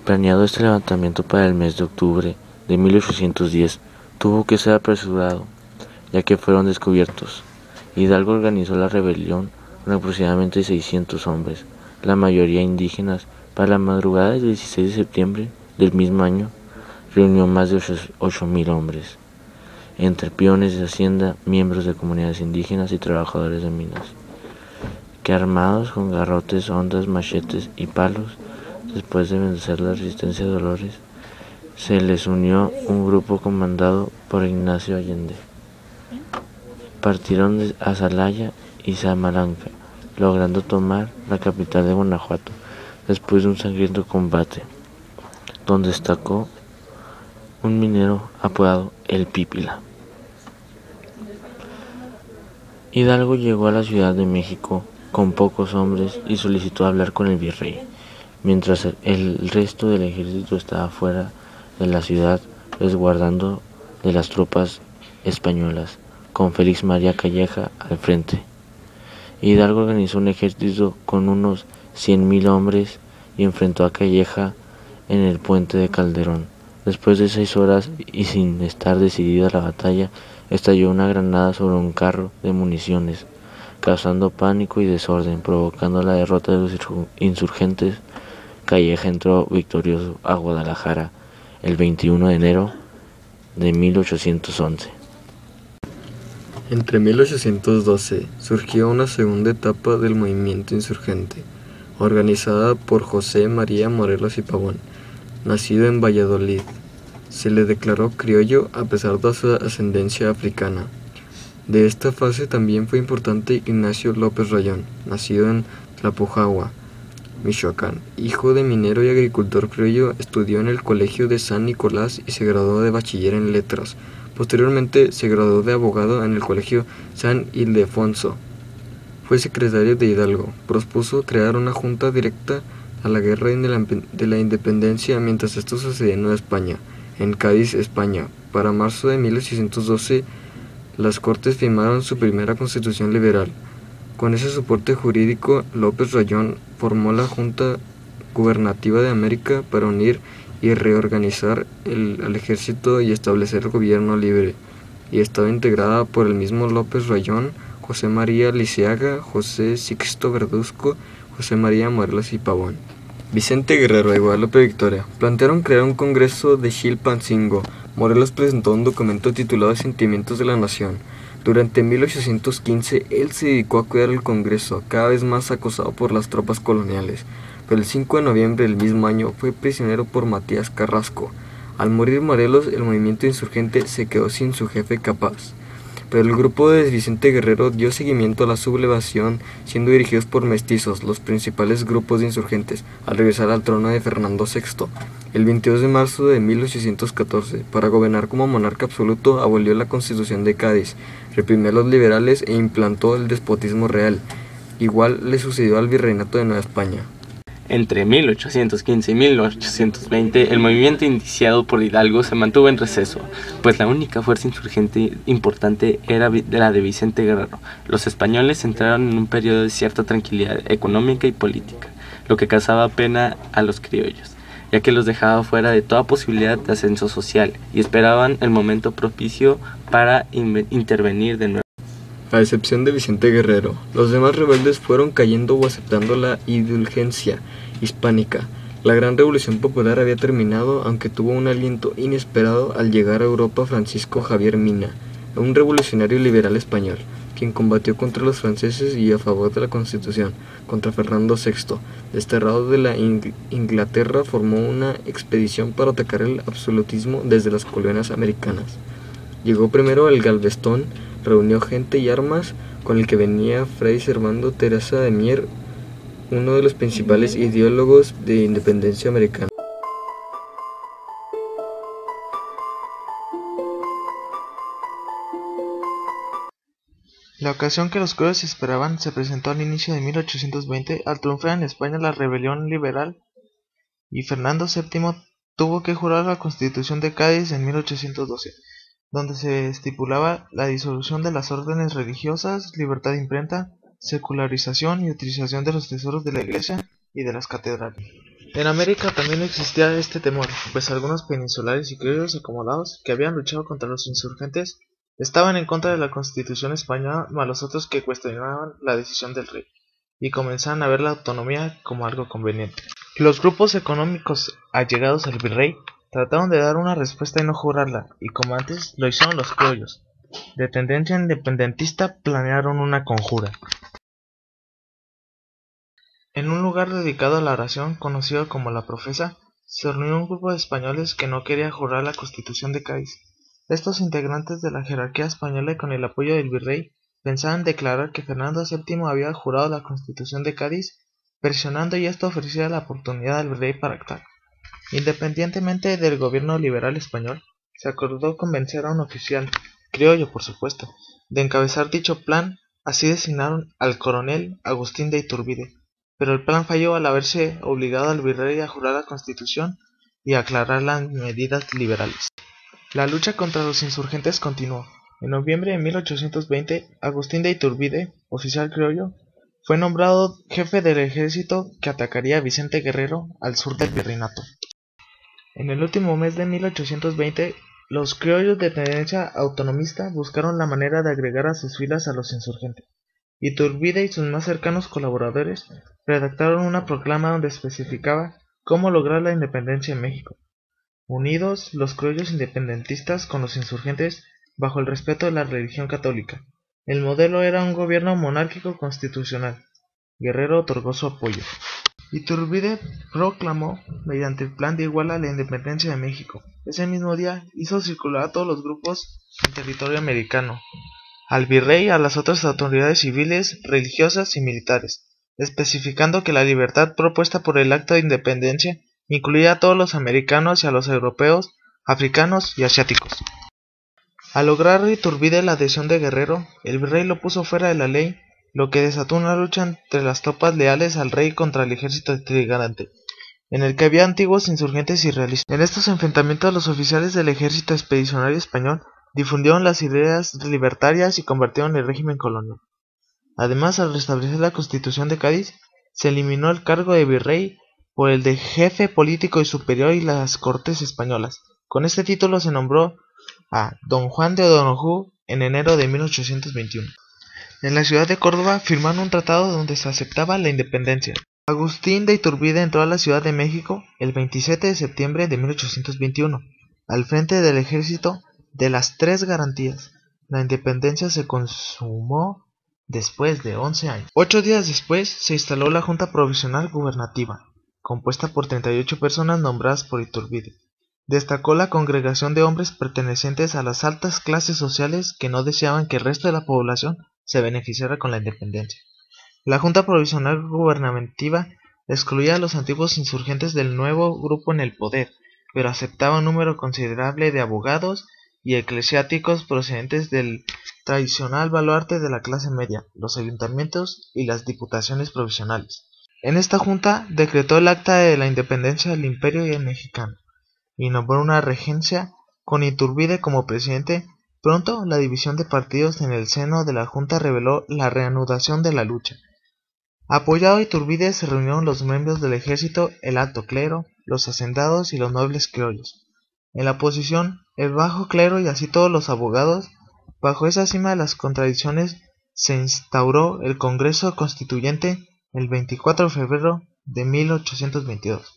Planeado este levantamiento para el mes de octubre de 1810, tuvo que ser apresurado, ya que fueron descubiertos. Hidalgo organizó la rebelión con aproximadamente 600 hombres, la mayoría indígenas. Para la madrugada del 16 de septiembre del mismo año, reunió más de 8.000 hombres, entre peones de hacienda, miembros de comunidades indígenas y trabajadores de minas, que armados con garrotes, hondas, machetes y palos, después de vencer la resistencia de Dolores, se les unió un grupo comandado por Ignacio Allende. Partieron a Celaya y Salamanca, logrando tomar la capital de Guanajuato, después de un sangriento combate, donde destacó un minero apodado El Pípila. Hidalgo llegó a la Ciudad de México con pocos hombres y solicitó hablar con el virrey, mientras el resto del ejército estaba fuera de la ciudad resguardando de las tropas españolas, con Félix María Calleja al frente. Hidalgo organizó un ejército con unos 100.000 hombres y enfrentó a Calleja en el puente de Calderón. Después de 6 horas y sin estar decidida la batalla, estalló una granada sobre un carro de municiones, causando pánico y desorden, provocando la derrota de los insurgentes. Calleja entró victorioso a Guadalajara el 21 de enero de 1811. Entre 1812 surgió una segunda etapa del movimiento insurgente, organizada por José María Morelos y Pavón, nacido en Valladolid. Se le declaró criollo a pesar de su ascendencia africana. De esta fase también fue importante Ignacio López Rayón, nacido en Tlapujahua, Michoacán. Hijo de minero y agricultor criollo, estudió en el Colegio de San Nicolás y se graduó de bachiller en letras. Posteriormente se graduó de abogado en el Colegio San Ildefonso. Fue secretario de Hidalgo. Propuso crear una junta directa a la guerra de la independencia mientras esto sucedía en Nueva España, en Cádiz, España. Para marzo de 1812, las Cortes firmaron su primera constitución liberal. Con ese soporte jurídico, López Rayón formó la Junta Gubernativa de América para unir y reorganizar al ejército y establecer el gobierno libre, y estaba integrada por el mismo López Rayón, José María Lisiaga, José Sixto Verduzco, José María Morelos y Pavón. Vicente Guerrero y Guadalupe Victoria plantearon crear un congreso de Chilpancingo. Morelos presentó un documento titulado Sentimientos de la Nación. Durante 1815, él se dedicó a cuidar el Congreso, cada vez más acosado por las tropas coloniales, pero el 5 de noviembre del mismo año fue prisionero por Matías Carrasco. Al morir Morelos, el movimiento insurgente se quedó sin su jefe capaz, pero el grupo de Vicente Guerrero dio seguimiento a la sublevación, siendo dirigidos por mestizos, los principales grupos de insurgentes, al regresar al trono de Fernando VI. El 22 de marzo de 1814, para gobernar como monarca absoluto, abolió la Constitución de Cádiz, reprimió a los liberales e implantó el despotismo real. Igual le sucedió al virreinato de Nueva España. Entre 1815 y 1820, el movimiento iniciado por Hidalgo se mantuvo en receso, pues la única fuerza insurgente importante era la de Vicente Guerrero. Los españoles entraron en un periodo de cierta tranquilidad económica y política, lo que causaba pena a los criollos, ya que los dejaba fuera de toda posibilidad de ascenso social y esperaban el momento propicio para intervenir de nuevo. A excepción de Vicente Guerrero, los demás rebeldes fueron cayendo o aceptando la indulgencia hispánica. La Gran Revolución Popular había terminado, aunque tuvo un aliento inesperado al llegar a Europa Francisco Javier Mina, un revolucionario liberal español, quien combatió contra los franceses y a favor de la Constitución, contra Fernando VI. Desterrado de la Inglaterra, formó una expedición para atacar el absolutismo desde las colonias americanas. Llegó primero al Galveston, reunió gente y armas, con el que venía Fray Servando Teresa de Mier, uno de los principales ideólogos de independencia americana. La ocasión que los criollos esperaban se presentó al inicio de 1820 al triunfar en España la rebelión liberal, y Fernando VII tuvo que jurar la Constitución de Cádiz en 1812, donde se estipulaba la disolución de las órdenes religiosas, libertad de imprenta, secularización y utilización de los tesoros de la Iglesia y de las catedrales. En América también existía este temor, pues algunos peninsulares y criollos acomodados que habían luchado contra los insurgentes estaban en contra de la Constitución española, más los otros que cuestionaban la decisión del rey y comenzaban a ver la autonomía como algo conveniente. Los grupos económicos allegados al virrey trataron de dar una respuesta y no jurarla, y como antes lo hicieron los criollos, de tendencia independentista, planearon una conjura. En un lugar dedicado a la oración, conocido como La Profesa, se reunió un grupo de españoles que no quería jurar la Constitución de Cádiz. Estos integrantes de la jerarquía española y con el apoyo del virrey pensaban declarar que Fernando VII había jurado la Constitución de Cádiz, presionando y esto ofrecía la oportunidad al virrey para actuar. Independientemente del gobierno liberal español, se acordó convencer a un oficial, criollo por supuesto, de encabezar dicho plan. Así designaron al coronel Agustín de Iturbide, pero el plan falló al haberse obligado al virrey a jurar la Constitución y a aclarar las medidas liberales. La lucha contra los insurgentes continuó. En noviembre de 1820, Agustín de Iturbide, oficial criollo, fue nombrado jefe del ejército que atacaría a Vicente Guerrero al sur del virreinato. En el último mes de 1820, los criollos de tendencia autonomista buscaron la manera de agregar a sus filas a los insurgentes. Iturbide y sus más cercanos colaboradores redactaron una proclama donde especificaba cómo lograr la independencia en México. Unidos los criollos independentistas con los insurgentes bajo el respeto de la religión católica. El modelo era un gobierno monárquico constitucional. Guerrero otorgó su apoyo. Iturbide proclamó mediante el Plan de Iguala la independencia de México. Ese mismo día hizo circular a todos los grupos en territorio americano, al virrey y a las otras autoridades civiles, religiosas y militares, especificando que la libertad propuesta por el Acta de Independencia incluía a todos los americanos y a los europeos, africanos y asiáticos. Al lograr Iturbide la adhesión de Guerrero, el virrey lo puso fuera de la ley, lo que desató una lucha entre las tropas leales al rey contra el ejército trigarante, en el que había antiguos insurgentes y realistas. En estos enfrentamientos los oficiales del ejército expedicionario español difundieron las ideas libertarias y convirtieron el régimen colonial. Además, al restablecer la Constitución de Cádiz, se eliminó el cargo de virrey por el de jefe político y superior y las Cortes españolas. Con este título se nombró a don Juan de O'Donoghue en enero de 1821. En la ciudad de Córdoba firmaron un tratado donde se aceptaba la independencia. Agustín de Iturbide entró a la Ciudad de México el 27 de septiembre de 1821, al frente del ejército de las Tres Garantías. La independencia se consumó después de 11 años. 8 días después se instaló la Junta Provisional Gubernativa, compuesta por 38 personas nombradas por Iturbide. Destacó la congregación de hombres pertenecientes a las altas clases sociales que no deseaban que el resto de la población se beneficiara con la independencia. La Junta Provisional Gubernativa excluía a los antiguos insurgentes del nuevo grupo en el poder, pero aceptaba un número considerable de abogados y eclesiásticos procedentes del tradicional baluarte de la clase media, los ayuntamientos y las diputaciones provisionales. En esta junta decretó el acta de la independencia del Imperio mexicano y nombró una regencia con Iturbide como presidente. Pronto, la división de partidos en el seno de la Junta reveló la reanudación de la lucha. Apoyado a Iturbide se reunieron los miembros del ejército, el alto clero, los hacendados y los nobles criollos. En la oposición, el bajo clero y así todos los abogados. Bajo esa cima de las contradicciones se instauró el Congreso Constituyente el 24 de febrero de 1822.